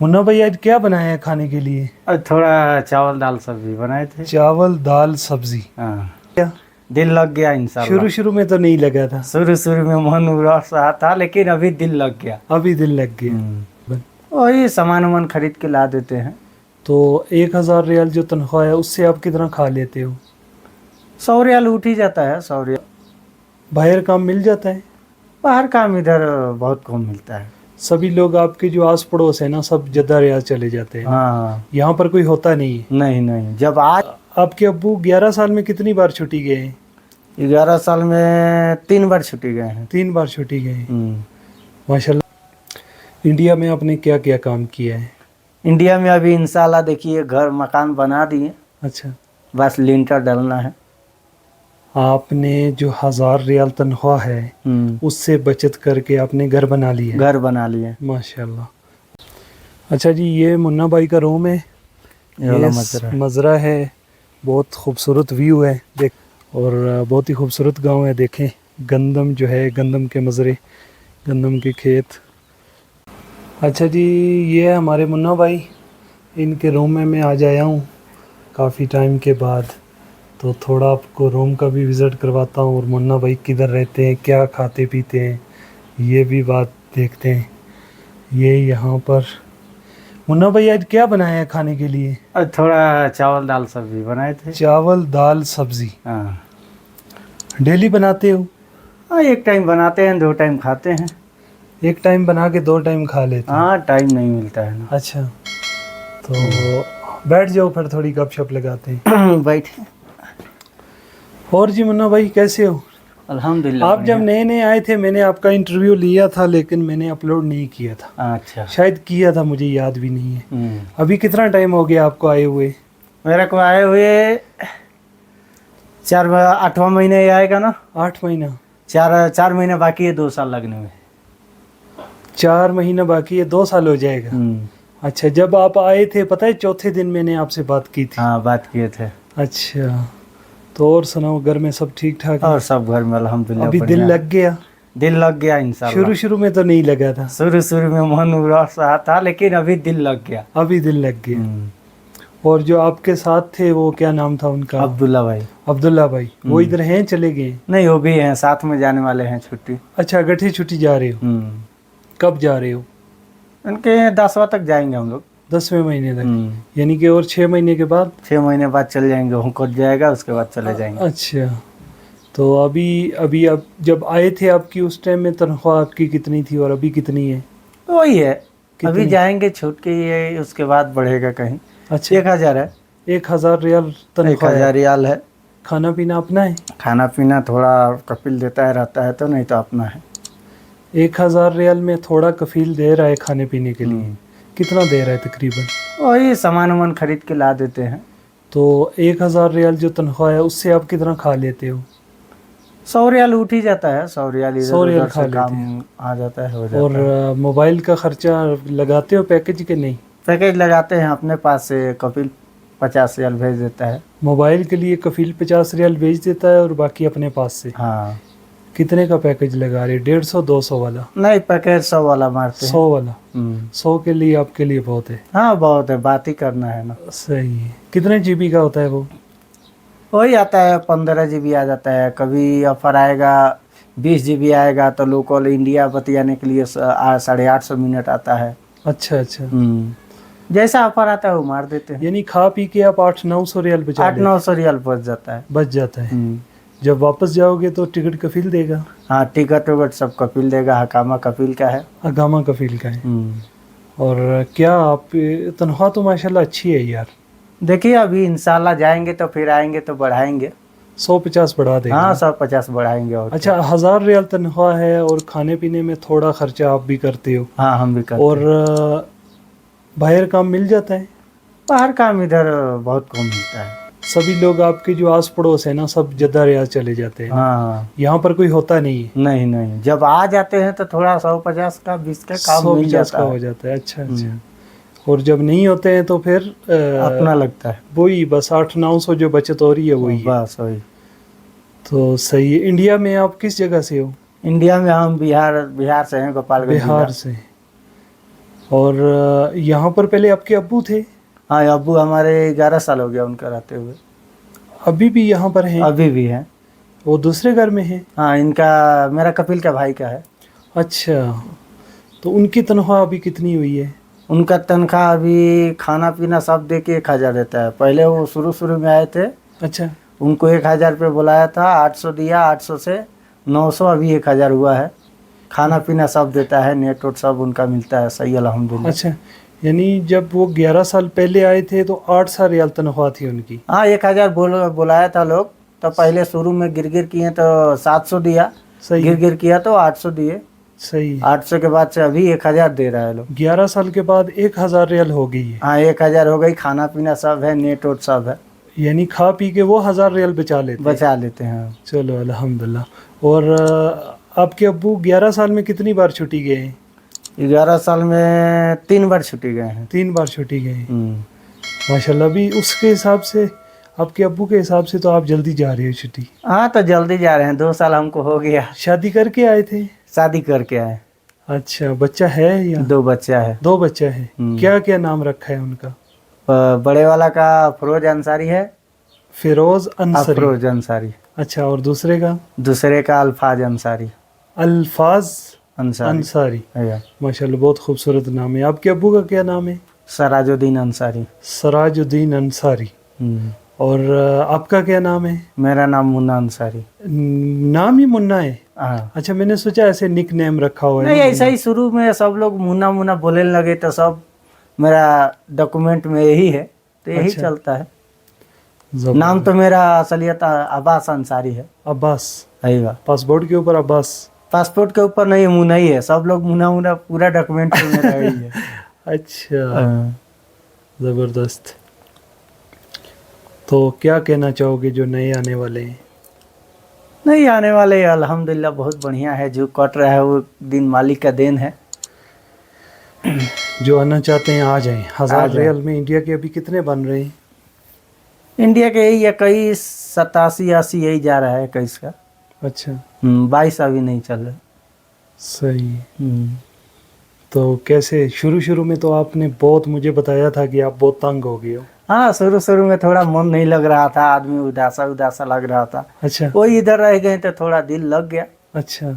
मुन्ना भाई आज क्या बनाया है खाने के लिए? और थोड़ा चावल दाल सब्जी बनाए थे। चावल दाल सब्जी। हाँ, क्या दिल लग गया इंशाल्लाह। शुरू शुरू में तो नहीं लगा था, शुरू में मन उदास रहा था, लेकिन अभी दिल लग गया। अभी दिल लग गया। वही सामान वामान खरीद के ला देते हैं। तो 1,000 रियाल जो तनख्वाह है उससे आप कितना खा लेते हो? 100 रियाल उठ ही जाता है। 100 रियाल बाहर काम मिल जाता है? बाहर काम इधर बहुत कम मिलता है। सभी लोग आपके जो आस पड़ोस है ना, सब जद्दा रियाज चले जाते हैं। हाँ, यहाँ पर कोई होता नहीं है? नहीं, जब आज आपके अब्बू 11 साल में कितनी बार छुट्टी गए हैं? 11 साल में 3 बार छुट्टी गए हैं। 3 बार छुट्टी गए हैं। माशाल्लाह। इंडिया में आपने क्या क्या काम किया है? इंडिया में अभी इंशाल्लाह देखिए घर मकान बना दिए, अच्छा, बस लिंटर डालना है। आपने जो 1,000 रियाल तनख्वाह है उससे बचत करके आपने घर बना लिया? घर बना लिए। माशाल्लाह। अच्छा जी, ये मुन्ना भाई का रूम है, ये वाला ये मजरा है, बहुत खूबसूरत व्यू है देख, और बहुत ही खूबसूरत गांव है। देखें गंदम जो है, गंदम के मजरे, गंदम के खेत। अच्छा जी, ये है हमारे मुन्ना भाई, इनके रूम में मैं आज आया हूँ काफ़ी टाइम के बाद, तो थोड़ा आपको रूम का भी विज़िट करवाता हूँ और मुन्ना भाई किधर रहते हैं, क्या खाते पीते हैं, ये भी बात देखते हैं। ये यहाँ पर मुन्ना भाई आज क्या बनाया है खाने के लिए? और थोड़ा चावल दाल सब्जी बनाए थे। चावल दाल सब्जी। हाँ, डेली बनाते हो? हाँ, एक टाइम बनाते हैं, 2 टाइम खाते हैं। एक टाइम बना के 2 टाइम खा लेते हैं? हाँ, टाइम नहीं मिलता है ना। अच्छा, तो बैठ जाओ फिर थोड़ी गपशप लगाते हैं। बैठे। और जी मुन्ना भाई कैसे हो? अल्हम्दुलिल्लाह। आप जब नए नए आए थे मैंने आपका इंटरव्यू लिया था, लेकिन मैंने अपलोड नहीं किया था। अच्छा। शायद किया था, मुझे याद भी नहीं है। हम्म। अभी कितना टाइम हो गया आपको आए हुए? मेरे को आए हुए 8वां महीने आएगा ना। 8 महीना? 4 महीने बाकी है 2 साल लगने में। 4 महीना बाकी है, 2 साल हो जाएगा। अच्छा, जब आप आए थे पता है चौथे दिन मैंने आपसे बात की थी। हाँ, बात किए थे। अच्छा, तो और सुनाओ, घर में सब ठीक ठाक है? और सब घर में अल्हम्दुलिल्लाह। अभी दिल लग गया? दिल लग गया इंशाल्लाह। शुरू में तो नहीं लगा था, शुरू में मन उदास रहा था, लेकिन अभी दिल लग गया। अभी दिल लग गया। और जो आपके साथ थे वो क्या नाम था उनका? अब्दुल्ला भाई। अब्दुल्ला भाई, वो इधर हैं, चले गए? नहीं, वो भी हैं, साथ में जाने वाले हैं छुट्टी। अच्छा, गठे छुट्टी जा रहे हो? कब जा रहे हो? उनके 10वां तक जाएंगे हम लोग। 10वें महीने तक? यानी कि और 6 महीने के बाद? 6 महीने बाद चल जाएंगे, हुकूमत जाएगा, उसके बाद चले जाएंगे। अच्छा, तो अभी आप जब आए थे आपकी उस टाइम में तनख्वाह आपकी कितनी थी और अभी कितनी है? वही है, अभी कितनी? जाएंगे छूट के, ये उसके बाद बढ़ेगा कहीं। अच्छा, 1000 है। 1,000 रियाल तनख्वाह? 1000 रियाल है। खाना पीना अपना है? खाना पीना थोड़ा कपिल देता है, रहता है तो, नहीं तो अपना है। 1,000 रियाल में थोड़ा कफील दे रहा है खाने पीने के लिए? कितना दे रहा है तकरीबन? वही सामान वामान खरीद के ला देते हैं। तो 1,000 रियाल जो तनख्वाह है उससे आप कितना खा लेते हो? 100 रियाल उठ ही जाता है। 100 रियाल 100 रियाल खा लेते काम हैं। आ जाता है, हो जाता और है। मोबाइल का खर्चा लगाते हो पैकेज के नहीं? पैकेज लगाते हैं अपने पास से, कपिल 50 रियाल भेज देता है। मोबाइल के लिए कफील 50 रियाल भेज देता है और बाकी अपने पास से? हाँ। कितने का पैकेज लगा रहे? 150 200 वाला? नहीं, पैकेज 100 वाला मारते हैं। 100 वाला? 100 के लिए आपके लिए बहुत है। हाँ, बहुत है, बात ही करना है ना। सही है। कितने जीबी का होता है वो? वही आता है 15 GB आ जाता है। कभी ऑफर आएगा 20 GB आएगा तो लोकल इंडिया बतियाने के लिए 850 मिनट आता है। अच्छा, जैसा ऑफर आता है वो मार देते हैं। यानी खा पी के आप 800-900 रियाल बचा लेते? 800-900 रियाल बच जाता है। बच जाता है। जब वापस जाओगे तो टिकट कफील देगा? हाँ, टिकट विकट सब कपिल देगा, हकामा कपिल का है। अगामा कफील का है। और क्या आप तनख्वाह तो माशाल्लाह अच्छी है यार। देखिए अभी इंशाल्लाह जाएंगे तो फिर आएंगे तो बढ़ाएंगे। 150 बढ़ा देगा? हाँ, 150 बढ़ाएंगे। और अच्छा, 1,000 रियाल तनख्वाह है और खाने पीने में थोड़ा खर्चा आप भी करते हो? हाँ, हम भी करते और हैं। बाहर काम मिल जाता है? बाहर काम इधर बहुत कम मिलता है। सभी लोग आपके जो आस पड़ोस है ना, सब जद्दा रियाज चले जाते हैं? हाँ, यहाँ पर कोई होता नहीं है? नहीं, जब आ जाते हैं तो थोड़ा 150 का 20 का काम मिल जाता का है। हो जाता है। अच्छा, और जब नहीं होते हैं तो फिर अपना लगता है। वही बस 800-900 जो बचत हो रही है वही है। बस वही। तो सही है। इंडिया में आप किस जगह से हो? इंडिया में हम बिहार से हैं, गोपालगंज बिहार जिला। से? और यहाँ पर पहले आपके अब्बू थे, हाँ अब्बू हमारे 11 साल हो गया उनका रहते हुए, अभी भी यहाँ पर हैं? अभी भी है। वो दूसरे घर में हैं? हाँ इनका मेरा कपिल का भाई का है। अच्छा, तो उनकी तनख्वाह अभी कितनी हुई है? उनका तनख्वाह अभी खाना पीना सब दे के 1,000 देता है। पहले वो शुरू में आए थे, अच्छा, उनको 1,000 रुपये बुलाया था, 800 दिया, 800 से 900, अभी 1,000 हुआ है। खाना पीना सब देता है, नेट वोट सब उनका मिलता है, सही अल्हम्दुलिल्लाह। अच्छा, यानी जब वो 11 साल पहले आए थे तो 800 रियाल तनख्वाह थी उनकी। हाँ 1,000 बुलाया था लोग, तो पहले शुरू में गिर किए तो 700 दिया, सही, गिर किया तो 800 दिए, सही। 800 के बाद से अभी 1,000 दे रहा है लोग। 11 साल के बाद 1000 रियाल हो गई है, हाँ 1,000 हो गई, खाना पीना सब है, नेट वोट सब है, यानी खा पी के वो 1000 रियाल बचा लेते हैं। बचा लेते हैं। चलो अल्हम्दुलिल्लाह। और आपके अब्बू 11 साल में कितनी बार छुट्टी गए हैं? 11 साल में 3 बार छुट्टी गए हैं। 3 बार छुट्टी गए हैं, हम्म। माशाल्लाह। अभी उसके हिसाब से, आपके अब्बू के हिसाब से तो आप जल्दी जा रहे हो छुट्टी। हाँ तो जल्दी जा रहे हैं, 2 साल हमको हो गया। शादी करके आए थे? शादी करके आए। अच्छा, बच्चा है या? 2 बच्चा है। 2 बच्चा है। क्या क्या नाम रखा है उनका? बड़े वाला का फरोज अंसारी है, फिरोज अंसारी। अफरोज अंसारी। अच्छा, और दूसरे का? दूसरे का अल्फाज अंसारी। अल्फाज अंसारी। अंसारी, है। माशाल्लाह बहुत खूबसूरत नाम है। आपके अब्बू का क्या नाम है? सराजुद्दीन अंसारी। सराजुद्दीन अंसारी। हम्म। और आपका क्या नाम है? मेरा नाम मुन्ना अंसारी। नाम ही मुन्ना है? हाँ। अच्छा, मैंने सोचा ऐसे निक नेम रखा हुआ है। नहीं ऐसा ही शुरू में सब लोग मुन्ना मुन्ना बोलने लगे तो सब मेरा डॉक्यूमेंट में यही है, तो यही अच्छा। चलता है। जबरदस्त। नाम तो मेरा असलियत अब्बास अंसारी है। अब्बास, अय्या। पासपोर्ट के ऊपर अब्बास। पासपोर्ट के ऊपर नहीं, मुन्ना ही है, सब लोग मुन्ना मुन्ना, पूरा डॉक्यूमेंट में मेरा यही है। अच्छा, हाँ। ज़बरदस्त। तो क्या कहना चाहोगे जो नए आने वाले हैं? नहीं आने वाले अल्हम्दुलिल्लाह बहुत बढ़िया है, जो कट रहा है वो दिन मालिक का देन है। जो आना चाहते हैं आ जाएं। 1000 जाएं। रियाल में इंडिया के अभी कितने बन रहे हैं? इंडिया के यही 21, 87, 80 यही जा रहा है 21 का। अच्छा, 22 अभी नहीं चल रहा। सही। तो कैसे, शुरू में तो आपने बहुत मुझे बताया था कि आप बहुत तंग हो गए हो। हाँ शुरू में थोड़ा मन नहीं लग रहा था, आदमी उदासा उदासा लग रहा था। अच्छा, वही इधर रह गए तो थोड़ा दिल लग गया। अच्छा।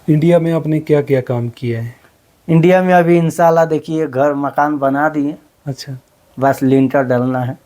इंडिया में आपने क्या क्या काम किया है? इंडिया में अभी इंशाल्लाह देखिए घर मकान बना दिए, अच्छा, बस लिंटर डालना है।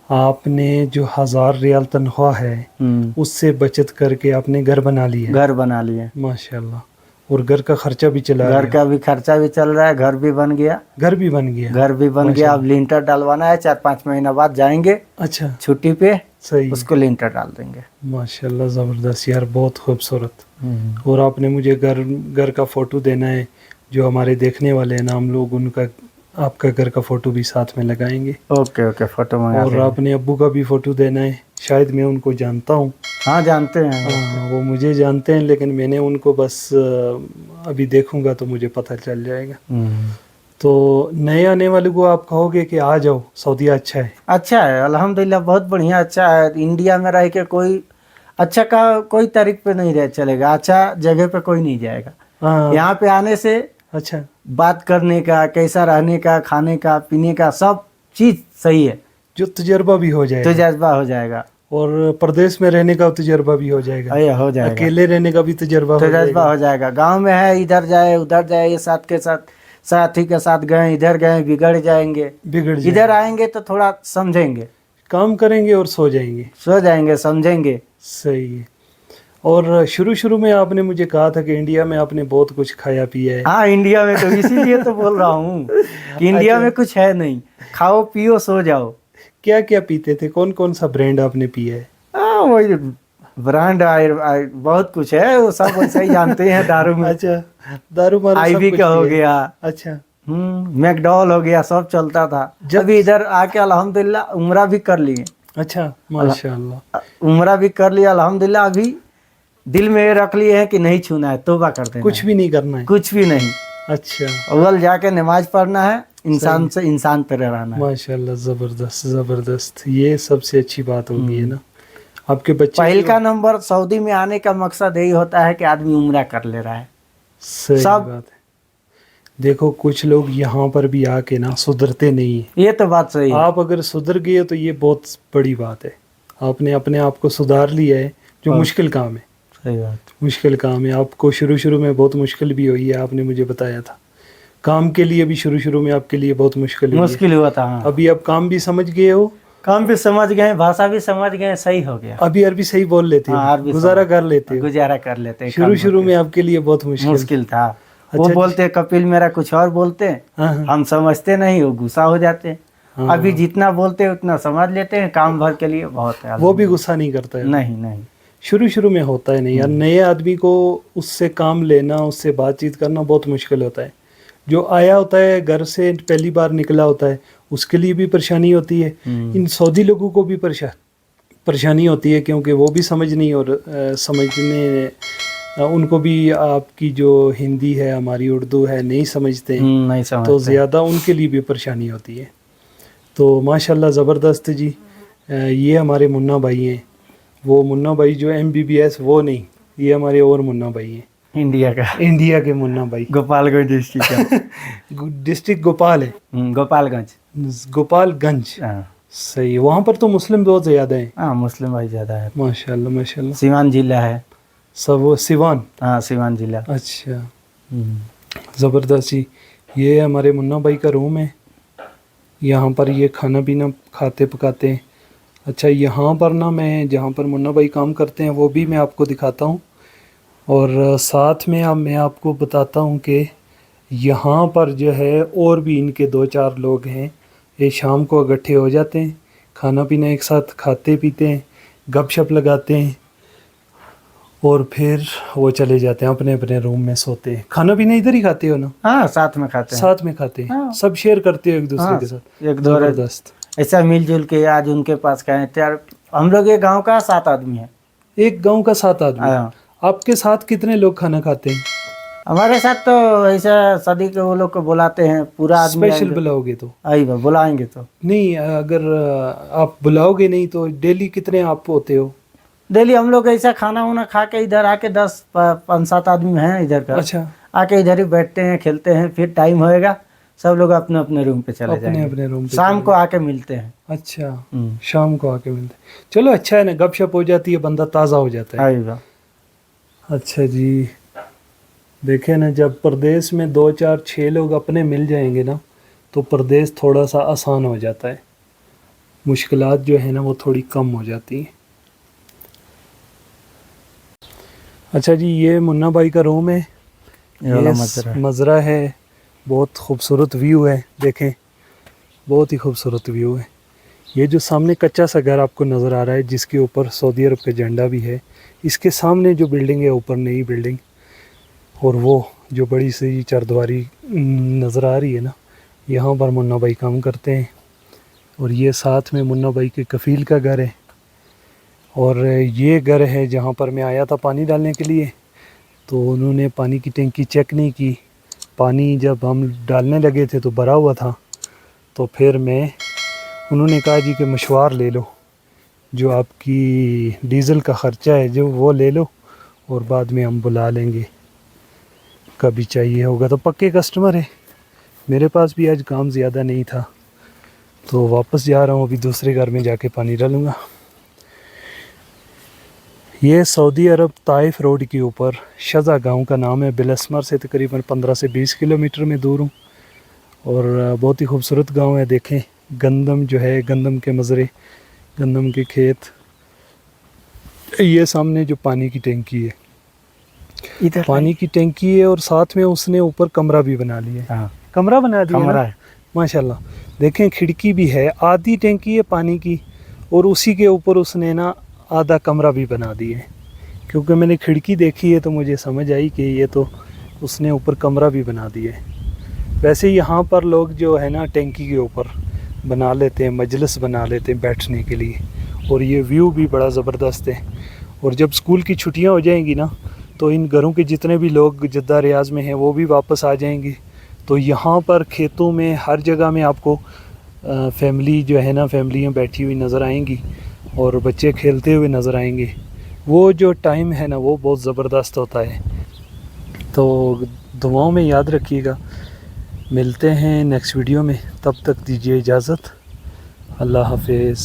आपने जो 1000 रियाल तनख्वाह है उससे बचत करके आपने घर बना लिया? घर बना लिए, माशाल्लाह। और घर का खर्चा भी चला घर रहे का भी खर्चा भी चल रहा है, घर भी बन गया। हो? घर भी बन गया? घर भी बन गया, अब लिंटर डलवाना है, 4-5 महीना बाद जाएंगे अच्छा, छुट्टी पे, सही। उसको लिंटर डाल देंगे। माशाल्लाह, ज़बरदस्त यार, बहुत खूबसूरत। और आपने मुझे घर का फ़ोटो देना है, जो हमारे देखने वाले हैं ना, हम लोग उनका, आपका घर का फ़ोटो भी साथ में लगाएंगे। ओके फोटो मंगा और देंगे। आपने अब्बू का भी फ़ोटो देना है। शायद मैं उनको जानता हूँ। हाँ जानते हैं। हाँ, वो मुझे जानते हैं, लेकिन मैंने उनको बस अभी देखूंगा तो मुझे पता चल जाएगा। तो नए आने वाले को आप कहोगे कि आ जाओ, सऊदी अच्छा है? अच्छा है अल्हम्दुलिल्लाह, बहुत बढ़िया, अच्छा है। इंडिया में रह के कोई अच्छा का कोई तारीख पे नहीं रह चलेगा, अच्छा जगह पे कोई नहीं जाएगा। हाँ, यहाँ पे आने से अच्छा, बात करने का, कैसा रहने का, खाने का, पीने का, सब चीज सही है, जो तजर्बा भी हो जाएगा। तजुर्बा हो जाएगा। और प्रदेश में रहने का तजर्बा भी हो जाएगा। अरे हो जाएगा, अकेले रहने का भी तजर्बा हो तजुर्बा जाएगा। हो जाएगा। गांव में है, इधर जाए उधर जाए, ये साथ के साथ साथी के साथ गए, इधर गए, बिगड़ जाएंगे। बिगड़ इधर जाएगा। आएंगे तो थोड़ा समझेंगे, काम करेंगे और सो जाएंगे। सो जाएंगे, समझेंगे। सही है। और शुरू में आपने मुझे कहा था कि इंडिया में आपने बहुत कुछ खाया पिया है। हाँ इंडिया में, तो इसीलिए तो बोल रहा हूँ कि इंडिया में कुछ है नहीं, खाओ पियो सो जाओ। क्या क्या पीते थे? कौन कौन सा ब्रांड आपने पिया है? हाँ वही ब्रांड बहुत कुछ है, वो सब वैसे ही जानते हैं। दारू में अच्छा, दारू मारू सब आईवी कुछ का हो पिया है। गया, अच्छा, मैकडॉल हो गया, सब चलता था। अभी इधर आके अल्हम्दुलिल्लाह उम्रा भी कर लिए। अच्छा, माशाल्लाह। उम्रा भी कर लिया अल्हम्दुलिल्लाह। अभी दिल में ये रख लिए हैं कि नहीं छूना है, तौबा करते हैं, कुछ भी नहीं करना है? कुछ भी नहीं। अच्छा, अव्वल जाके नमाज पढ़ना है, इंसान से इंसान तरह रहना है। माशाल्लाह, जबरदस्त ज़बरदस्त। ये सबसे अच्छी बात होगी है ना। आपके बच्चे पहल का नंबर सऊदी में आने का मकसद यही होता है कि आदमी उम्रा कर ले रहा है। सही सब बात है। देखो कुछ लोग यहाँ पर भी आके ना सुधरते नहीं है। ये तो बात सही है। आप अगर सुधर गए तो ये बहुत बड़ी बात है। आपने अपने आप को सुधार लिया है, जो हाँ। मुश्किल काम है। सही बात। मुश्किल काम है। आपको शुरू में बहुत मुश्किल भी हुई है, आपने मुझे बताया था। काम के लिए भी शुरू में आपके लिए बहुत मुश्किल हुई है। मुश्किल हुआ था, हाँ। अभी आप काम भी समझ गए हो, काम भी समझ गए, भाषा भी समझ गए, सही हो गया। अभी अरबी सही बोल लेते हो, हाँ, अरबी गुजारा समझ- कर लेते हो। गुजारा कर लेते हैं। काम शुरू करके। में आपके लिए बहुत मुश्किल था। वो अच्छा, बोलते कपिल मेरा कुछ और बोलते हैं, हाँ, हाँ, हम समझते नहीं, वो गुस्सा हो जाते हैं। हाँ। अभी जितना बोलते हैं उतना समझ लेते हैं, काम भर के लिए बहुत है। वो भी गुस्सा नहीं करता है। नहीं नहीं। शुरू में होता है नहीं यार, नए आदमी को उससे काम लेना, उससे बातचीत करना बहुत मुश्किल होता है। जो आया होता है घर से पहली बार निकला होता है, उसके लिए भी परेशानी होती है। इन सऊदी लोगों को भी परेशानी होती है, क्योंकि वो भी समझनी और समझने उनको भी आपकी जो हिंदी है, हमारी उर्दू है, नहीं समझते हैं, नहीं समझते। तो ज़्यादा उनके लिए भी परेशानी होती है। तो माशाल्लाह ज़बरदस्त जी। ये हमारे मुन्ना भाई हैं। वो मुन्ना भाई जो MBBS वो नहीं, ये हमारे और मुन्ना भाई हैं, इंडिया का, इंडिया के मुन्ना भाई। गोपालगंज डिस्ट्रिक्ट का। डिस्ट्रिक्ट गोपाल है, गोपालगंज। गोपालगंज। हाँ सही है। वहाँ पर तो मुस्लिम बहुत ज़्यादा हैं। हाँ, मुस्लिम भाई ज्यादा है। माशाल्लाह माशाल्लाह। सिवान जिला है। सब वो सिवान। हाँ, सिवान जिला। अच्छा, ज़बरदस्त जी। ये हमारे मुन्ना भाई का रूम है। यहाँ पर ये खाना पीना खाते पकाते हैं। अच्छा, यहाँ पर ना मैं जहाँ पर मुन्ना भाई काम करते हैं वो भी मैं आपको दिखाता हूँ, और साथ में अब मैं आपको बताता हूँ कि यहाँ पर जो है और भी इनके 2-4 लोग हैं। ये शाम को इकट्ठे हो जाते हैं, खाना पीना एक साथ खाते पीते हैं, गपशप लगाते हैं, और फिर वो चले जाते हैं अपने अपने रूम में सोते हैं। खाना पीना इधर ही खाते हो ना? हाँ, साथ में खाते हैं। साथ में खाते हैं। हाँ। सब शेयर करते हो एक दूसरे हाँ, के साथ। एक दो ज़बरदस्त। ऐसा मिलजुल के आज उनके पास गए यार। हम लोग ये गांव का 7 आदमी है। एक गांव का 7 आदमी। हाँ। आपके साथ कितने लोग खाना खाते हैं? हमारे साथ तो ऐसा सदी के वो लोग को बुलाते हैं, पूरा आदमी स्पेशल आएंगे। बुलाओगे तो? आइए बुलाएंगे तो। नहीं, अगर आप बुलाओगे नहीं तो डेली कितने आप होते हो? डेली हम लोग ऐसा खाना वाना खा के इधर आके 5-7 आदमी हैं इधर का। अच्छा, आके इधर ही बैठते हैं, खेलते हैं, फिर टाइम होएगा सब लोग अपने अपने रूम पे चले अपने जाएंगे। अपने रूम पे शाम चले को आके मिलते हैं। अच्छा, शाम को आके मिलते हैं। चलो अच्छा है ना, गपशप हो जाती है, बंदा ताज़ा हो जाता है। आइएगा। अच्छा जी, देखे ना, जब प्रदेश में 2-4-6 लोग अपने मिल जाएंगे ना तो प्रदेश थोड़ा सा आसान हो जाता है। मुश्किलात जो है ना वो थोड़ी कम हो जाती हैं। अच्छा जी, ये मुन्ना भाई का रूम है। ये वाला ये मज़रा है। बहुत खूबसूरत व्यू है, देखें, बहुत ही खूबसूरत व्यू है। ये जो सामने कच्चा सा घर आपको नज़र आ रहा है, जिसके ऊपर सऊदी अरब का झंडा भी है, इसके सामने जो बिल्डिंग है ऊपर, नई बिल्डिंग, और वो जो बड़ी सी चारदीवारी नज़र आ रही है ना, यहाँ पर मुन्ना भाई काम करते हैं। और ये साथ में मुन्ना भाई के कफ़ील का घर है। और ये घर है जहाँ पर मैं आया था पानी डालने के लिए, तो उन्होंने पानी की टंकी चेक नहीं की। पानी जब हम डालने लगे थे तो भरा हुआ था, तो फिर उन्होंने कहा जी कि मशवार ले लो, जो आपकी डीज़ल का ख़र्चा है जो वो ले लो, और बाद में हम बुला लेंगे, कभी चाहिए होगा। तो पक्के कस्टमर है। मेरे पास भी आज काम ज़्यादा नहीं था तो वापस जा रहा हूँ, अभी दूसरे घर में जाके पानी डालूँगा। ये सऊदी अरब ताइफ रोड के ऊपर शज़ा गांव का नाम है। बिलस्मर से तकरीबन 15 से 20 किलोमीटर में दूर हूँ, और बहुत ही खूबसूरत गांव है। देखें, गंदम जो है, गंदम के मज़रे, गंदम के खेत। ये सामने जो पानी की टंकी है, इधर पानी की टंकी है, और साथ में उसने ऊपर कमरा भी बना लिया है। हाँ, कमरा बना दिया कमरा ना? है। माशाल्लाह। देखें, खिड़की भी है, आधी टंकी है पानी की, और उसी के ऊपर उसने ना आधा कमरा भी बना दिया है। क्योंकि मैंने खिड़की देखी है तो मुझे समझ आई कि ये तो उसने ऊपर कमरा भी बना दिया है। वैसे यहाँ पर लोग जो है ना टंकी के ऊपर बना लेते हैं, मजलिस बना लेते हैं बैठने के लिए, और ये व्यू भी बड़ा ज़बरदस्त है। और जब स्कूल की छुट्टियाँ हो जाएंगी ना तो इन घरों के जितने भी लोग जद्दा रियाज में हैं वो भी वापस आ जाएंगे। तो यहाँ पर खेतों में हर जगह में आपको फैमिली जो है ना, फैमिलियाँ बैठी हुई नज़र आएंगी, और बच्चे खेलते हुए नज़र आएंगे। वो जो टाइम है ना वो बहुत ज़बरदस्त होता है। तो दुआओं में याद रखिएगा। ملتے ہیں نیکسٹ ویڈیو میں، تب تک دیجیے اجازت، اللہ حافظ.